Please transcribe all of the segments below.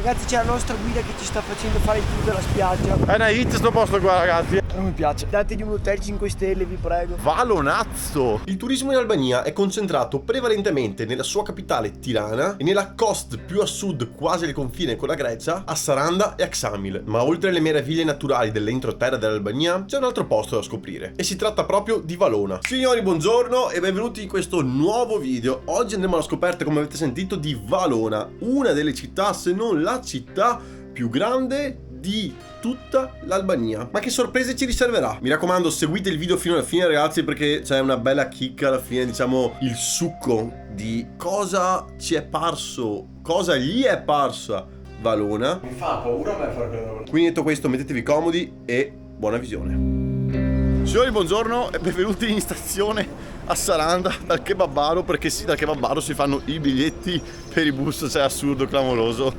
Ragazzi, c'è la nostra guida che ci sta facendo fare il tour della spiaggia. È una hit sto posto qua, ragazzi. Non mi piace. Dategli un hotel 5 stelle, vi prego. Valonazzo. Il turismo in Albania è concentrato prevalentemente nella sua capitale Tirana e nella costa più a sud, quasi al confine con la Grecia, a Saranda e a Ksamil. Ma oltre alle meraviglie naturali dell'entroterra dell'Albania, c'è un altro posto da scoprire. E si tratta proprio di Valona. Signori, buongiorno e benvenuti in questo nuovo video. Oggi andremo alla scoperta, come avete sentito, di Valona, una delle città, se non la città più grande di tutta l'Albania. Ma che sorprese ci riserverà? Mi raccomando, seguite il video fino alla fine, ragazzi, perché c'è una bella chicca alla fine, diciamo il succo di cosa ci è parso, cosa gli è parsa Valona. Mi fa paura a me fare quella roba. Quindi detto questo, mettetevi comodi e buona visione. Signori, buongiorno e benvenuti in stazione a Saranda dal kebabbaro, perché sì, dal kebabbaro si fanno i biglietti per i bus, cioè assurdo, clamoroso.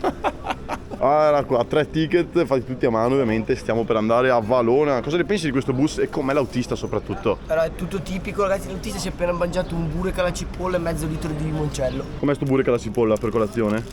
Allora qua, 3 ticket fatti tutti a mano, ovviamente. Stiamo per andare a Valona. Cosa ne pensi di questo bus e com'è l'autista soprattutto? Allora, è tutto tipico, ragazzi. L'autista si è appena mangiato un burek alla cipolla e mezzo litro di limoncello. Com'è sto burek alla cipolla per colazione?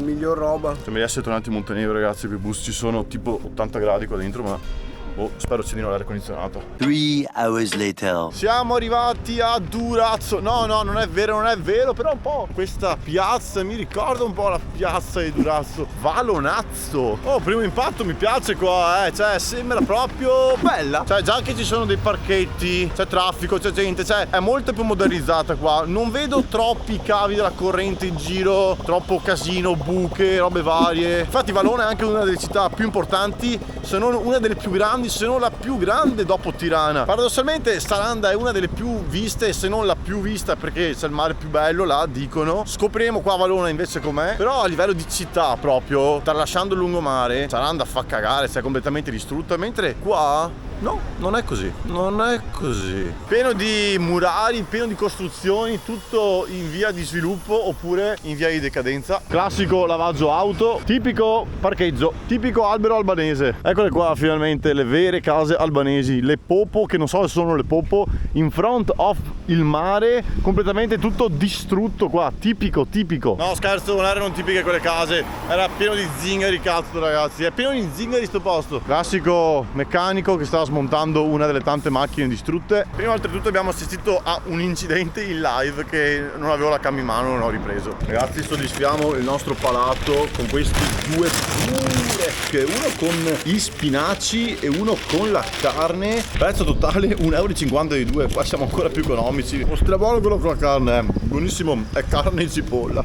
Miglior roba. Sembra di essere tornati in Montenegro, ragazzi. Quei bus ci sono tipo 80 gradi qua dentro, ma spero accendino l'aria condizionata. 3 hours later. Siamo arrivati a Durazzo. No, non è vero, però un po' questa piazza mi ricorda un po' la piazza di Durazzo. Valonazzo. Oh, primo impatto mi piace qua, cioè sembra proprio bella. Cioè già che ci sono dei parchetti, c'è traffico, c'è gente, cioè è molto più modernizzata qua. Non vedo troppi cavi della corrente in giro, troppo casino, buche, robe varie. Infatti Valona è anche una delle città più importanti, se non una delle più grandi, se non la più grande dopo Tirana. Paradossalmente Saranda è una delle più viste, se non la più vista, perché c'è il mare più bello là, dicono. Scopriremo qua a Valona invece com'è. Però a livello di città proprio, tralasciando il lungomare, Saranda fa cagare, cioè completamente distrutta, mentre qua no, non è così. Non è così. Pieno di murari, pieno di costruzioni, tutto in via di sviluppo oppure in via di decadenza. Classico lavaggio auto, tipico parcheggio, tipico albero albanese. Eccole qua finalmente le vere case albanesi, le popo, che non so se sono le popo, in front of il mare, completamente tutto distrutto qua, tipico. No scherzo, non erano tipiche quelle case, era pieno di zingari, cazzo ragazzi, è pieno di zingari sto posto. Classico meccanico che stava smontando una delle tante macchine distrutte. Prima oltretutto abbiamo assistito a un incidente in live che non avevo la cam in mano, non ho ripreso. Ragazzi, soddisfiamo il nostro palato con questi due burek, uno con gli spinaci e uno con la carne. Prezzo totale 1,50 € di due, qua siamo ancora più economici. Lo strabuono quello con la carne, buonissimo, è carne in cipolla.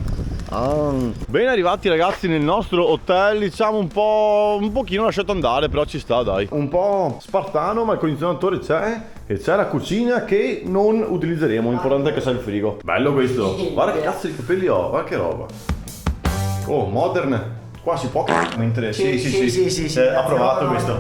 Ben arrivati ragazzi nel nostro hotel, diciamo un pochino lasciato andare, però ci sta, dai. Un po' spartano, ma il condizionatore c'è e c'è la cucina che non utilizzeremo, l'importante è che c'è il frigo. Bello questo, guarda che cazzo di capelli ho, guarda che roba. Oh, modern. Qua si può mentre sì, approvato questo.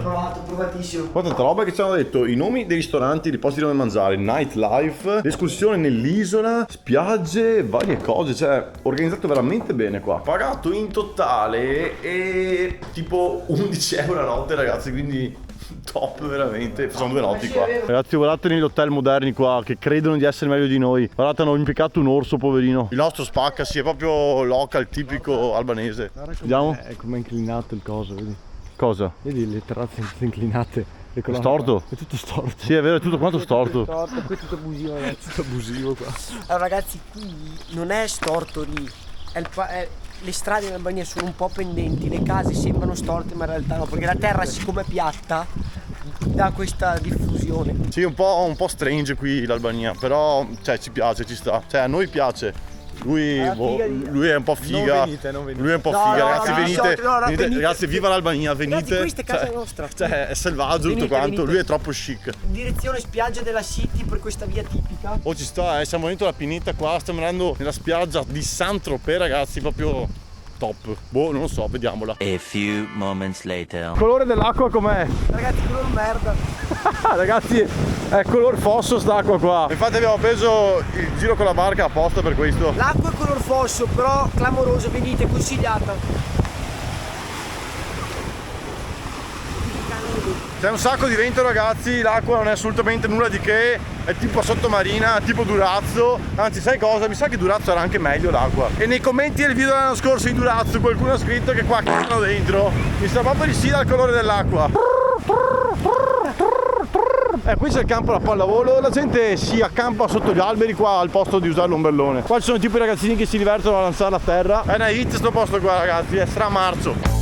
Provatissimo. Quanta roba che ci hanno detto, i nomi dei ristoranti, i posti dove mangiare, nightlife, l'escursione nell'isola, spiagge, varie cose, cioè organizzato veramente bene qua. Pagato in totale e tipo 11 € a notte, ragazzi, quindi top veramente. Facciamo 2 notti qua. Ragazzi, guardate negli hotel moderni qua che credono di essere meglio di noi. Guardate, hanno impiccato un orso, poverino. Il nostro spacca, sì, è proprio local, tipico albanese. Vediamo. È come inclinato il coso, vedi? Cosa? Vedi le terrazze inclinate. È storto? È tutto storto. Sì, è vero, è tutto quanto storto. Qui è tutto abusivo, ragazzi. Tutto abusivo qua. Allora ragazzi, qui non è storto lì. Le strade in Albania sono un po' pendenti, le case sembrano storte ma in realtà no, perché la terra siccome è piatta dà questa diffusione. Sì, un po' strange qui l'Albania, però cioè ci piace, ci sta. Cioè a noi piace. Lui è un po' figa. Non venite. Lui è un po' figa, ragazzi, venite. Venite. Ragazzi, viva l'Albania, venite. Ragazzi, questa è casa nostra. Cioè, è selvaggio tutto quanto, lui è troppo chic. Direzione spiaggia della City per questa via tipica. Oh, ci sta, siamo venuti alla Pineta qua, stiamo andando nella spiaggia di Saint-Tropez, ragazzi, proprio top. Boh, non lo so, vediamola. A few moments later. Il colore dell'acqua com'è? Ragazzi, color merda. Ragazzi, è color fosso st'acqua qua. Infatti abbiamo preso il giro con la barca apposta per questo. L'acqua è color fosso, però clamorosa, venite, consigliata. C'è un sacco di vento, ragazzi, l'acqua non è assolutamente nulla di che. è tipo sottomarina, tipo Durazzo. Anzi, sai cosa? Mi sa che Durazzo era anche meglio l'acqua. E nei commenti del video dell'anno scorso di Durazzo qualcuno ha scritto che qua c***o dentro. Mi sa proprio di sì dal colore dell'acqua. Qui c'è il campo da pallavolo, la gente si accampa sotto gli alberi qua al posto di usare l'ombrellone. Qua ci sono tipo i ragazzini che si divertono a lanciare a terra. È una hit sto posto qua, ragazzi, è stramarzo.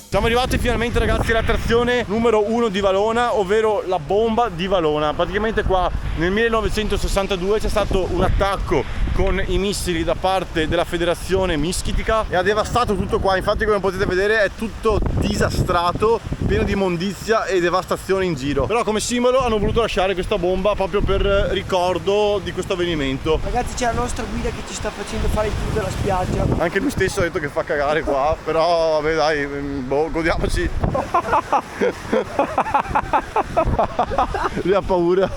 Siamo arrivati finalmente, ragazzi, all'attrazione numero 1 di Valona, ovvero la bomba di Valona. Praticamente qua nel 1962 c'è stato un attacco con i missili da parte della federazione mischitica e ha devastato tutto qua. Infatti, come potete vedere, è tutto disastrato, pieno di immondizia e devastazione in giro. Però come simbolo hanno voluto lasciare questa bomba proprio per ricordo di questo avvenimento. Ragazzi, c'è la nostra guida che ci sta facendo fare il tour della spiaggia. Anche lui stesso ha detto che fa cagare qua, però vabbè dai, boh, godiamoci. Lui ha paura.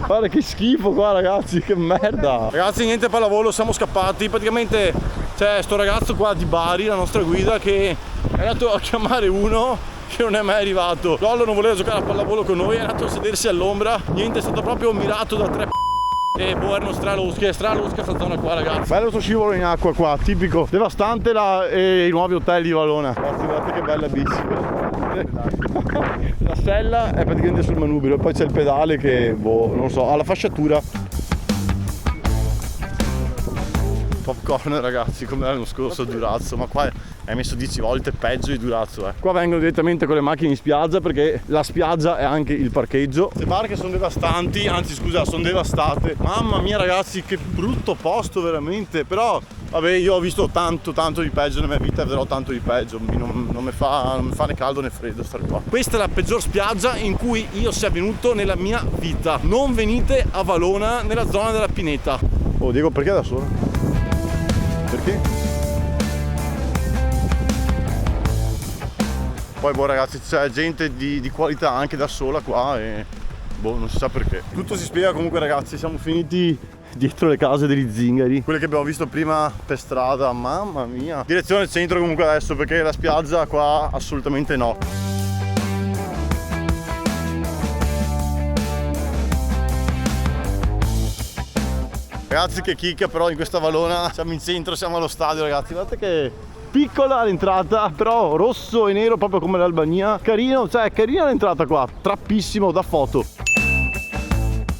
Guarda che schifo qua, ragazzi, che merda. Ragazzi, niente pallavolo, siamo scappati. Praticamente c'è sto ragazzo qua di Bari, la nostra guida, che è andato a chiamare uno che non è mai arrivato. Lollo non voleva giocare a pallavolo con noi, è andato a sedersi all'ombra. Niente, è stato proprio mirato da 3 e boh, erano stralusche sta zona qua, ragazzi. Bello sto scivolo in acqua qua, tipico. Devastante i nuovi hotel di Valona. Guardate che bella bici. La sella è praticamente sul manubrio e poi c'è il pedale che, boh, non so, ha la fasciatura. Popcorn, ragazzi, come l'anno scorso a Durazzo, ma qua è messo 10 volte peggio di Durazzo. Qua vengono direttamente con le macchine in spiaggia perché la spiaggia è anche il parcheggio. Le barche sono devastanti, anzi scusa, sono devastate. Mamma mia, ragazzi, che brutto posto veramente. Però vabbè, io ho visto tanto di peggio nella mia vita e vedrò tanto di peggio. Non mi fa né caldo né freddo stare qua. Questa è la peggior spiaggia in cui io sia venuto nella mia vita. Non venite a Valona nella zona della Pineta. Oh Diego, perché da solo? Perché? Poi boh, ragazzi, c'è gente di qualità anche da sola qua e boh, non si sa perché. Tutto si spiega. Comunque, ragazzi, siamo finiti dietro le case degli zingari, quelle che abbiamo visto prima per strada. Mamma mia. Direzione centro comunque adesso, perché la spiaggia qua assolutamente no. Ragazzi, che chicca, però in questa Valona siamo in centro, siamo allo stadio, ragazzi. Guardate che piccola l'entrata, però rosso e nero proprio come l'Albania. Carino, cioè carina l'entrata qua, trappissimo da foto.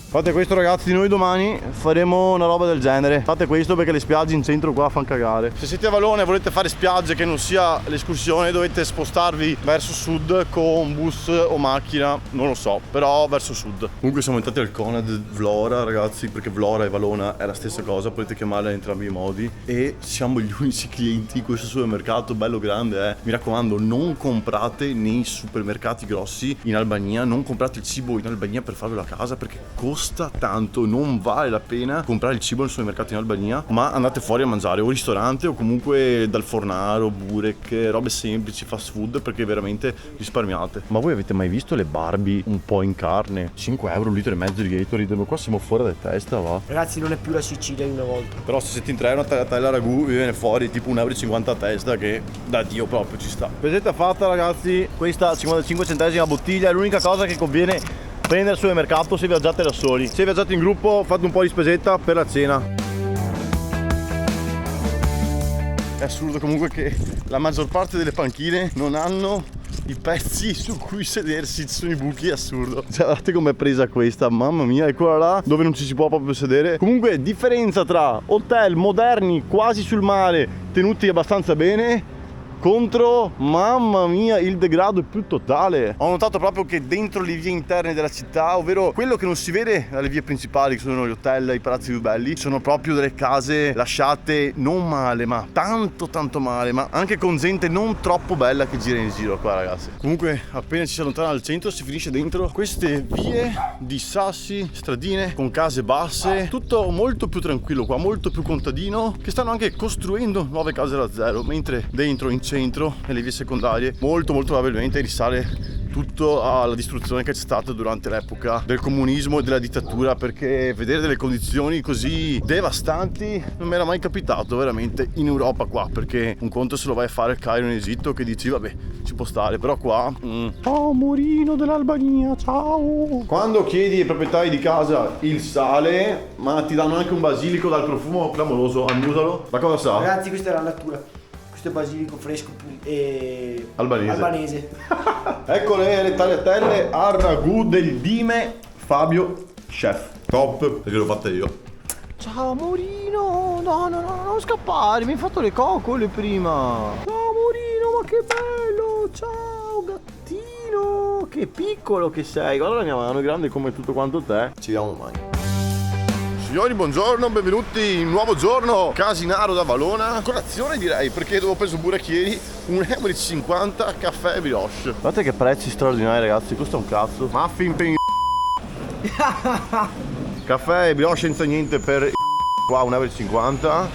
Fate questo, ragazzi, noi domani faremo una roba del genere. Fate questo perché le spiagge in centro qua fanno cagare. Se siete a Valona e volete fare spiagge che non sia l'escursione, dovete spostarvi verso sud con bus o macchina, non lo so, però verso sud. Comunque siamo entrati al Conad Vlora, ragazzi, perché Vlora e Valona è la stessa cosa, potete chiamarla in entrambi i modi. E siamo gli unici clienti in questo supermercato bello grande, Mi raccomando, non comprate nei supermercati grossi in Albania, non comprate il cibo in Albania per farvelo a casa perché costa tanto, non vale la pena comprare il cibo nel supermercato in Albania, ma andate fuori a mangiare o ristorante o comunque dal fornaro, burek, robe semplici, fast food, perché veramente risparmiate. Ma voi avete mai visto le Barbie un po' in carne? 5 euro, 1,5 litri di Gatorade, ma qua siamo fuori da testa, va. Ragazzi, non è più la Sicilia di una volta. Però se siete in tre una tagliatella ragù vi viene fuori tipo 1,50 euro a testa, che da Dio proprio ci sta. Pesetta fatta, ragazzi, questa 55 centesima bottiglia è l'unica cosa che conviene prendere al supermercato se viaggiate da soli. Se viaggiate in gruppo fate un po' di spesetta per la cena. È assurdo comunque che la maggior parte delle panchine non hanno i pezzi su cui sedersi, ci sono i buchi, è assurdo. Cioè, guardate com'è presa questa, mamma mia, e quella là dove non ci si può proprio sedere. Comunque, differenza tra hotel moderni quasi sul mare, tenuti abbastanza bene, contro, mamma mia, il degrado è più totale. Ho notato proprio che dentro le vie interne della città, ovvero quello che non si vede dalle vie principali, che sono gli hotel, i palazzi più belli, sono proprio delle case lasciate non male, ma tanto male, ma anche con gente non troppo bella che gira in giro qua, ragazzi. Comunque, appena ci si allontana dal centro si finisce dentro queste vie di sassi, stradine con case basse, tutto molto più tranquillo qua, molto più contadino, che stanno anche costruendo nuove case da zero, mentre dentro in centro e le vie secondarie molto probabilmente risale tutto alla distruzione che c'è stata durante l'epoca del comunismo e della dittatura, perché vedere delle condizioni così devastanti non mi era mai capitato veramente in Europa qua, perché un conto se lo vai a fare al Cairo in Egitto che dici vabbè ci può stare, però qua ciao Murino dell'Albania, ciao. Quando chiedi ai proprietari di casa il sale, ma ti danno anche un basilico dal profumo clamoroso, annusalo. Ma cosa sa? Ragazzi, questa è la natura. Questo è basilico fresco e albanese. Ecco le tagliatelle al ragù del Dime Fabio Chef. Top, perché l'ho fatta io. Ciao Murino, no, non scappare, mi hai fatto le coccole prima. Ciao Murino, ma che bello, ciao gattino, che piccolo che sei, guarda la mia mano, è grande come tutto quanto te. Ci vediamo domani. Signori, buongiorno, benvenuti in un nuovo giorno Casinaro da Valona. Colazione direi, perché dopo ho preso burrachieri, 1,50 € caffè e brioche. Guardate che prezzi straordinari ragazzi, costa un cazzo. Muffin per caffè e brioche senza niente per qua 1,50 €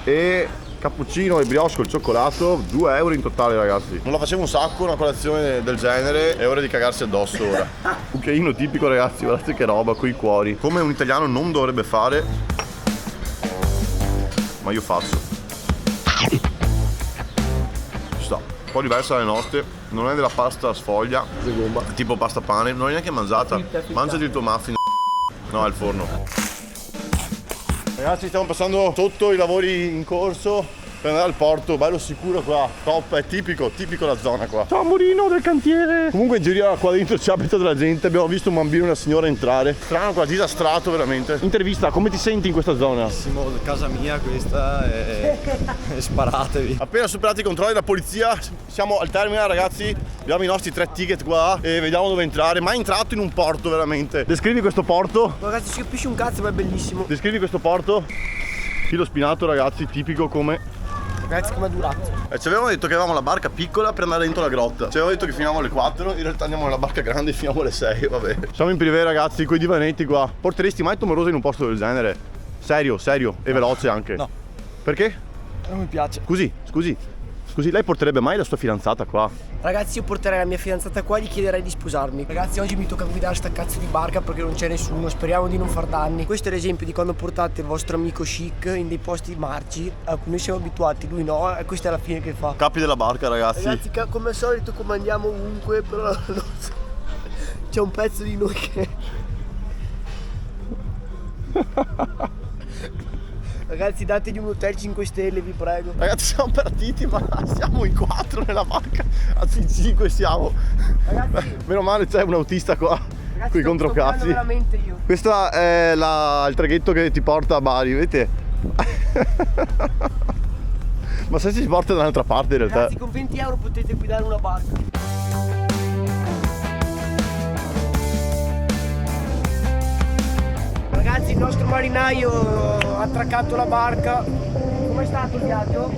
e cappuccino e brioche col cioccolato 2 € in totale ragazzi. Non la facevo un sacco una colazione del genere, è ora di cagarsi addosso ora. Cucchiaino tipico ragazzi, guardate che roba coi cuori, come un italiano non dovrebbe fare, ma io faccio. Ci sta, un po' diversa dalle nostre, non è della pasta a sfoglia, tipo pasta pane, non è neanche mangiata, mangiati il tuo muffin. No, al forno. Ragazzi, stiamo passando sotto i lavori in corso per andare al porto, bello sicuro qua, top, è tipico la zona qua. Ciao Murino del cantiere! Comunque in giro qua dentro c'è abita della gente, abbiamo visto un bambino e una signora entrare. Strano qua, disastrato veramente. Intervista, come ti senti in questa zona? Casa mia questa e sparatevi. Appena superati i controlli della polizia, siamo al terminal ragazzi, abbiamo i nostri 3 ticket qua e vediamo dove entrare, mai entrato in un porto veramente. Descrivi questo porto? Ragazzi, si capisce un cazzo, ma è bellissimo. Descrivi questo porto? Filo spinato ragazzi, tipico come... Ragazzi, come è durato. Ci avevamo detto che avevamo la barca piccola per andare dentro la grotta. Ci avevamo detto che finiamo alle 4, in realtà andiamo nella barca grande e finiamo alle 6, vabbè. Siamo in privé ragazzi, coi divanetti qua. Porteresti mai Tomorosa in un posto del genere? Serio, e veloce anche? No. Perché? Non mi piace. Scusi, lei porterebbe mai la sua fidanzata qua? Ragazzi, io porterei la mia fidanzata qua e gli chiederei di sposarmi. Ragazzi, oggi mi tocca guidare sta cazzo di barca perché non c'è nessuno, speriamo di non far danni. Questo è l'esempio di quando portate il vostro amico chic in dei posti marci a cui noi siamo abituati, lui no, e questa è la fine che fa. Capi della barca ragazzi. Ragazzi, come al solito comandiamo ovunque, però non so. C'è un pezzo di noi che... Ragazzi, dategli un hotel 5 stelle, vi prego. Ragazzi, siamo partiti ma siamo in 4 nella barca, anzi in 5 siamo. Ragazzi, meno male c'è un autista qua, con i controcazzi. Veramente io. Questo è il traghetto che ti porta a Bari, vedete? Ma se si porta da un'altra parte in realtà. Ragazzi, con 20 € potete guidare una barca. Ragazzi, il nostro marinaio ha attraccato la barca. Com'è stato il viaggio?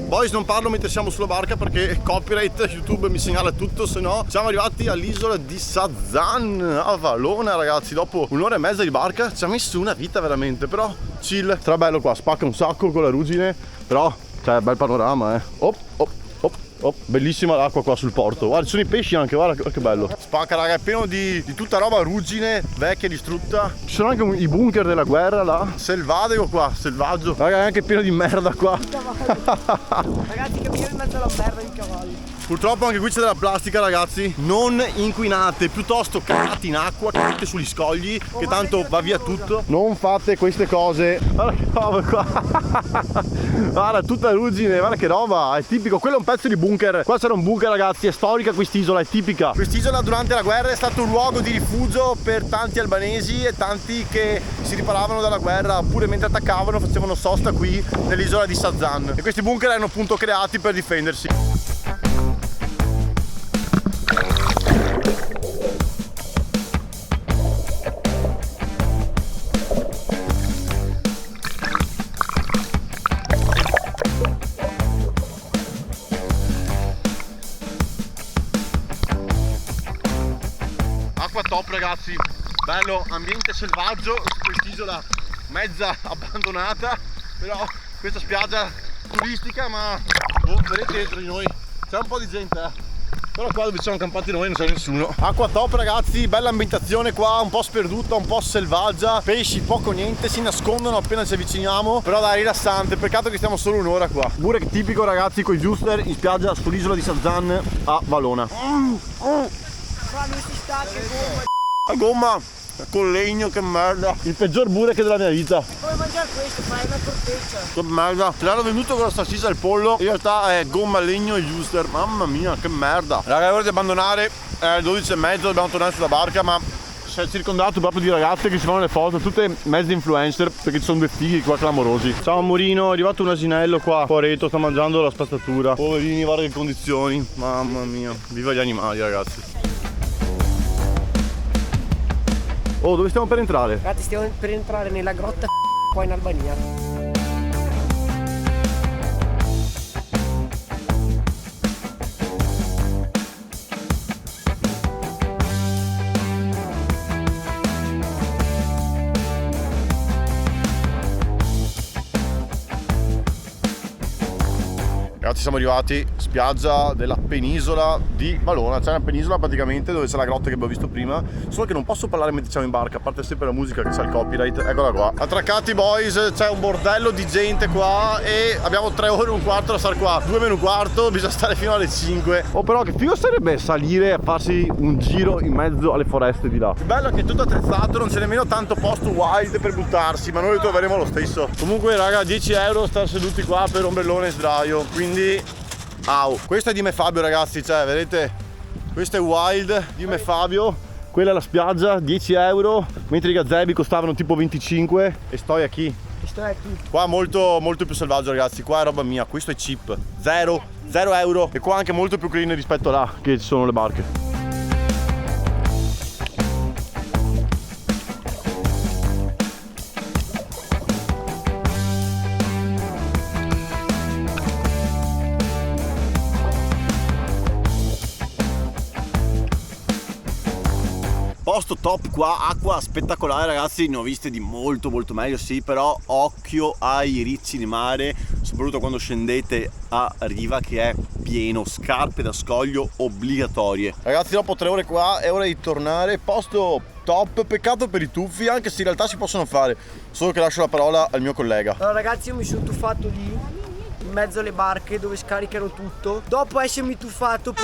Boys, non parlo mentre siamo sulla barca perché copyright YouTube mi segnala tutto, se no siamo arrivati all'isola di Sazan a Valona ragazzi. Dopo 1 ora e mezza di barca ci ha messo una vita veramente, però chill, tra bello qua, spacca un sacco con la ruggine, però cioè bel panorama bellissima l'acqua qua sul porto. Guarda, ci sono i pesci anche, guarda che bello. Spacca raga, è pieno di tutta roba ruggine, vecchia, distrutta. Ci sono anche i bunker della guerra là. Selvatico qua, selvaggio. Raga, è anche pieno di merda qua. Ragazzi, camminiamo in mezzo alla merda di cavalli. Purtroppo anche qui c'è della plastica ragazzi. Non inquinate, piuttosto cagate in acqua, cagate sugli scogli, che tanto va via tutto. Non fate queste cose. Guarda che roba qua. Guarda, tutta ruggine, guarda che roba. È tipico, quello è un pezzo di bunker. Qua c'era un bunker ragazzi, è storica quest'isola, è tipica. Quest'isola durante la guerra è stato un luogo di rifugio per tanti albanesi e tanti che si riparavano dalla guerra, oppure mentre attaccavano facevano sosta qui nell'isola di Sazan. E questi bunker erano appunto creati per difendersi. Acqua top ragazzi, bello, ambiente selvaggio su quest'isola mezza abbandonata, però questa spiaggia turistica, ma vedete dentro di noi c'è un po' di gente Però qua dove ci siamo campati noi non c'è nessuno. Acqua top ragazzi, bella ambientazione qua, un po' sperduta, un po' selvaggia. Pesci poco niente, si nascondono appena ci avviciniamo. Però dai, rilassante, peccato che stiamo solo un'ora qua. Burek tipico ragazzi con i Juster in spiaggia sull'isola di Sazan a Valona. non si sta, che gomma. La gomma con legno, che merda. Il peggior burek della mia vita. Come mangiare questo? Fai una corteccia. Che merda. Ce l'hanno venduto con la salsiccia e il pollo. In realtà è gomma, legno e Juster. Mamma mia, che merda. Raga, è ora di abbandonare. È alle 12:30, dobbiamo tornare sulla barca, ma si è circondato proprio di ragazze che si fanno le foto, tutte mezze influencer, perché ci sono due fighi qua clamorosi. Ciao Morino, è arrivato un asinello qua, Poreto, sta mangiando la spazzatura. Poverini, guarda che condizioni. Mamma mia, viva gli animali ragazzi. Oh, dove stiamo per entrare? Ragazzi, stiamo per entrare nella grotta qua in Albania. Ragazzi, siamo arrivati, spiaggia della penisola di Valona. C'è una penisola praticamente dove c'è la grotta che abbiamo visto prima, solo che non posso parlare mentre siamo in barca, a parte sempre la musica che c'è il copyright. Eccola qua. Attraccati boys, c'è un bordello di gente qua e abbiamo 3 ore e un quarto da stare qua. 2 meno un quarto, bisogna stare fino alle 5. Oh, però che figo sarebbe salire e farsi un giro in mezzo alle foreste di là. Il bello è che è tutto attrezzato, non c'è nemmeno tanto posto wild per buttarsi, ma noi lo troveremo lo stesso. Comunque raga, 10 euro stare seduti qua per ombrellone e sdraio, quindi au. Questo è di me Fabio ragazzi, cioè vedete, questo è wild di me Fabio, quella è la spiaggia, 10 euro, mentre i gazebi costavano tipo 25 e sto qui. Qua molto più selvaggio ragazzi, qua è roba mia, questo è cheap, 0 euro, e qua anche molto più clean rispetto a là che ci sono le barche. Posto top qua, acqua spettacolare ragazzi, ne ho viste di molto meglio sì, però occhio ai ricci di mare, soprattutto quando scendete a riva che è pieno, scarpe da scoglio obbligatorie. Ragazzi, dopo 3 ore qua è ora di tornare, posto top, peccato per i tuffi, anche se in realtà si possono fare, solo che lascio la parola al mio collega. Allora ragazzi, io mi sono tuffato lì, in mezzo alle barche dove scaricano tutto, dopo essermi tuffato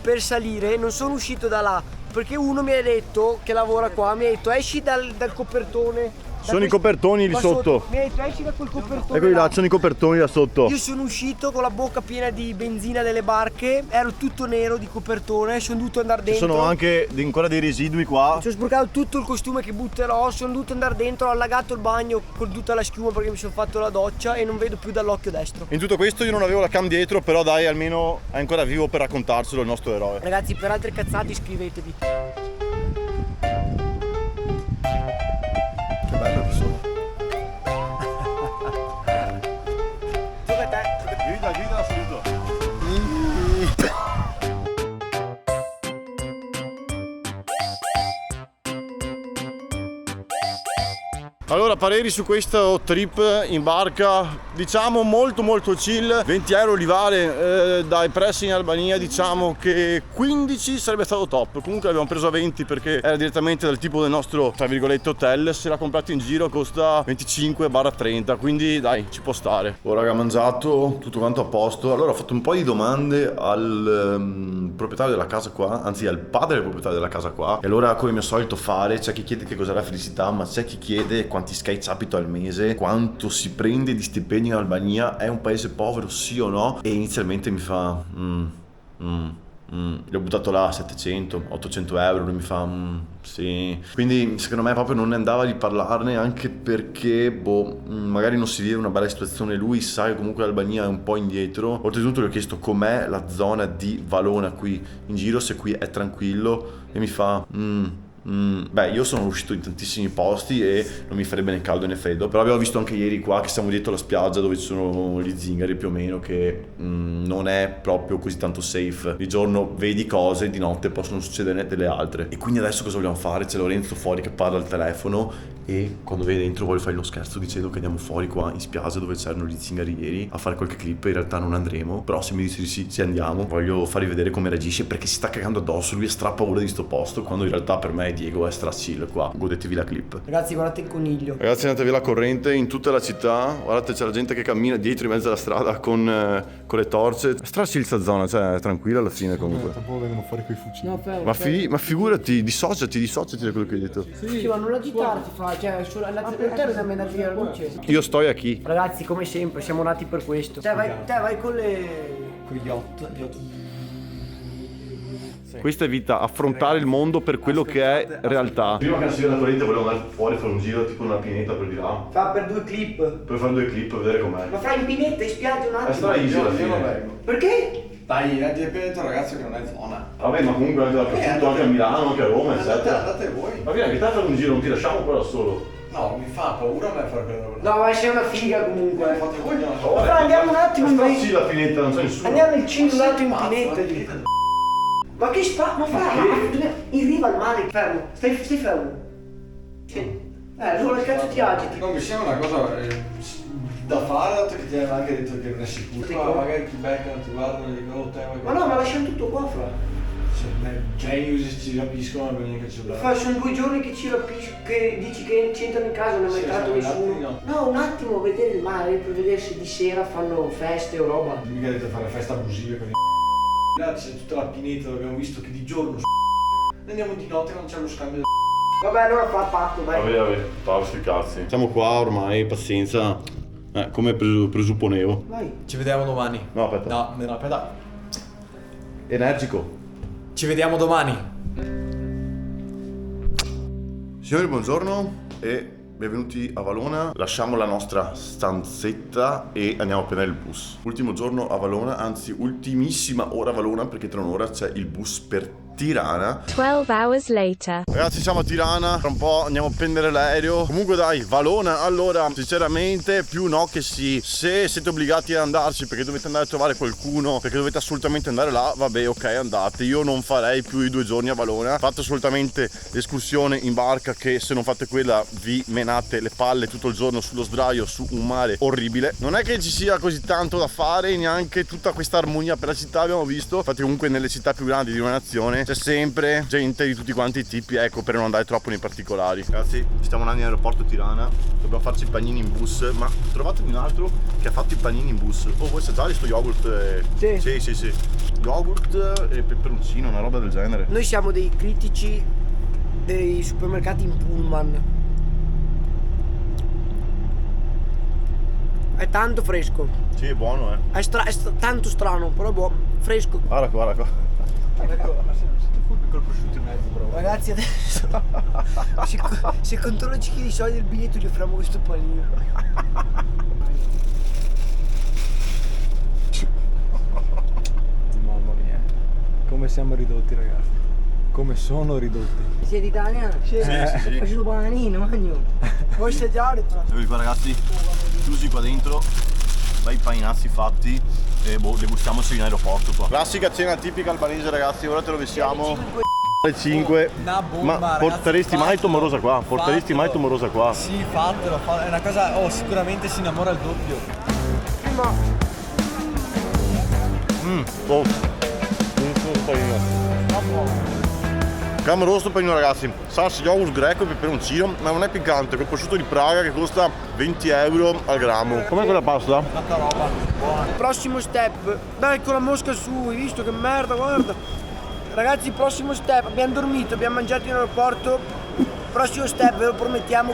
per salire, non sono uscito da là perché uno mi ha detto che lavora qua, mi ha detto esci dal copertone. Sono i copertoni lì sotto. Mi ha detto esci da quel copertone. Eccoli là, sono i copertoni là sotto. Io sono uscito con la bocca piena di benzina delle barche, ero tutto nero di copertone, sono dovuto andare dentro. Ci sono anche ancora dei residui qua. Ci ho sporcato tutto il costume che butterò, sono dovuto andare dentro, ho allagato il bagno con tutta la schiuma perché mi sono fatto la doccia e non vedo più dall'occhio destro. In tutto questo io non avevo la cam dietro, però dai, almeno è ancora vivo per raccontarselo il nostro eroe. Ragazzi, per altre cazzate iscrivetevi. Che bello che sono. Grida subito. Allora, pareri su questo trip in barca, diciamo molto chill, 20 euro li vale, dai prezzi in Albania diciamo che 15 sarebbe stato top, comunque abbiamo preso a 20 perché era direttamente dal tipo del nostro, tra virgolette, hotel, se la comprate in giro costa 25-30, quindi dai, ci può stare. Oh raga, mangiato, tutto quanto a posto, allora ho fatto un po' di domande al proprietario della casa qua, anzi al padre del proprietario della casa qua, e allora come mi è solito fare, c'è chi chiede che cos'è la felicità, ma c'è chi chiede quanti Sky capita al mese, quanto si prende di stipendio in Albania, è un paese povero sì o no? E inizialmente mi fa gli ho buttato là 700-800 euro, lui mi fa sì, quindi secondo me proprio non ne andava di parlarne, anche perché magari non si vive una bella situazione, lui sa che comunque l'Albania è un po' indietro. Oltretutto gli ho chiesto com'è la zona di Valona qui in giro, se qui è tranquillo, e mi fa Beh, io sono uscito in tantissimi posti e non mi farebbe né caldo né freddo, però abbiamo visto anche ieri qua che siamo dietro la spiaggia dove ci sono gli zingari più o meno, che non è proprio così tanto safe. Di giorno vedi cose, di notte possono succedere delle altre. E quindi adesso cosa vogliamo fare? C'è Lorenzo fuori che parla al telefono e quando vede dentro voglio fare uno scherzo dicendo che andiamo fuori qua in spiaggia dove c'erano gli zingari ieri a fare qualche clip. In realtà non andremo, però se mi dici di sì andiamo. Voglio farvi vedere come reagisce perché si sta cagando addosso, lui ha stra paura di sto posto, quando in realtà per me Diego è stra chill qua. Godetevi la clip. Ragazzi, guardate il coniglio. Ragazzi, andate via la corrente in tutta la città. Guardate, c'è la gente che cammina dietro in mezzo alla strada con le torce. Stra chill sta zona, cioè tranquilla alla fine comunque. Tra poco vengono fuori coi fucili. No, fermo, Ma figurati, dissociati da quello che hai detto. Sì, ma non agitarti, cioè, per te non è andare via la luce. Io sto a chi? Ragazzi, come sempre, siamo nati per questo. Te vai con le... Con gli yacht. Questa è vita, affrontare il mondo per quello che è realtà. Prima che non si veda la corrente volevo andare fuori a fare un giro tipo una pineta per di là. Fa per 2 clip. Per fare 2 clip, vedere com'è. Ma fra in pineta, in spiaggia un È attimo. stra easy alla fine. Perché? Dai, hai appena detto ragazzo che non è zona. Vabbè, ma comunque anche dappertutto, anche a Milano, anche a Roma, eccetera. Andate voi. Ma vieni, anche te a fare un giro, non ti lasciamo qua da solo. No, mi fa paura a me fare quella roba. No, ma sei una figa comunque. Fate voi, no. Oh, Fra, andiamo un attimo in sì, la pineta, non c'è nessuno. Andiamo nel cillato in pineta. Ma che ma fra, in riva al mare, fermo. Stai fermo. Sì. Allora che cazzo ti agiti? Non mi sembra una cosa da fare, dato che ti hanno anche detto che non è sicuro. Ma magari ti beccano, ti guardano e dicono, oh te Ma no, ma lasciamo tutto qua, fra. Cioè io se ci rapiscono non viene neanche cellulare. Fa, sono 2 giorni che ci rapisci, che dici che ci entrano in casa, non è mai entrato nessuno. No, un attimo, vedere il mare, per vedere se di sera fanno feste o roba. Mica dite fare feste abusive con i là c'è tutta la pineta, abbiamo visto che di giorno noi andiamo di notte quando c'è lo scambio. Vabbè, allora fa patto, vai. Vabbè, parlo sti cazzi. Siamo qua ormai, pazienza, come presupponevo. Vai. Ci vediamo domani. No, aspetta. No, aspetta. Energico. Ci vediamo domani. Signori, buongiorno e benvenuti a Valona. Lasciamo la nostra stanzetta e andiamo a prendere il bus. Ultimo giorno a Valona, anzi ultimissima ora a Valona, perché tra un'ora c'è il bus per Tirana. 12 hours later. Ragazzi, siamo a Tirana, tra un po' andiamo a prendere l'aereo. Comunque dai, Valona, allora, sinceramente più no che sì. Se siete obbligati ad andarci perché dovete andare a trovare qualcuno, perché dovete assolutamente andare là, vabbè, ok, andate. Io non farei più i 2 giorni a Valona. Fate assolutamente l'escursione in barca, che se non fate quella vi menate le palle tutto il giorno sullo sdraio su un mare orribile. Non è che ci sia così tanto da fare, neanche tutta questa armonia per la città abbiamo visto. Infatti comunque nelle città più grandi di una nazione c'è sempre gente di tutti quanti i tipi, ecco, per non andare troppo nei particolari. Ragazzi, stiamo andando in aeroporto Tirana, dobbiamo farci i panini in bus, ma trovatemi un altro che ha fatto i panini in bus. Oh, vuoi assaggiare sto yogurt? Sì. Yogurt e peperoncino, una roba del genere. Noi siamo dei critici dei supermercati in pullman. È tanto fresco. Sì, è buono, È tanto strano, però buono. Fresco. Guarda qua. Ecco, ma siete furbi col prosciutto in mezzo, bro. Ragazzi, adesso se con 13 kg di soldi del biglietto gli offriamo questo panino. Mamma mia. Come siamo ridotti, ragazzi. Come sono ridotti. Siete italiani? Sì. Faccio un panino, magno. Vuoi assaggiare? Eccoli qua ragazzi, chiusi qua dentro, bei paninazzi fatti e degustiamoci in aeroporto qua. Classica cena tipica albanese ragazzi, ora te lo siamo. Alle 5. Ma porteresti mai Tommo Rosa qua? Porteresti mai Tommo Rosa qua? Sì, fatelo, è una cosa, sicuramente si innamora al doppio. Clamoroso panino ragazzi, salsa yogurt greco e peperoncino, ma non è piccante, col prosciutto di Praga che costa 20 euro al grammo. Com'è quella pasta? Tanta roba, buona. Prossimo step. Dai, con la mosca su, hai visto che merda, guarda. Ragazzi, prossimo step. Abbiamo dormito, abbiamo mangiato in aeroporto. Prossimo step, ve lo promettiamo,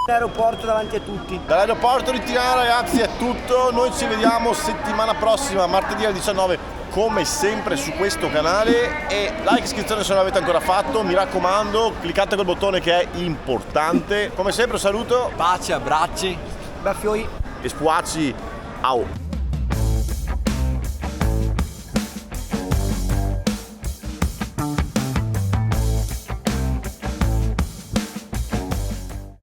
l'aeroporto davanti a tutti. Dall'aeroporto di Tirana ragazzi è tutto, noi ci vediamo settimana prossima, martedì alle 19, come sempre su questo canale, e like e iscrizione se non l'avete ancora fatto, mi raccomando, cliccate quel bottone che è importante. Come sempre un saluto, Baci, abbracci. Baffioi. e spuacci, au!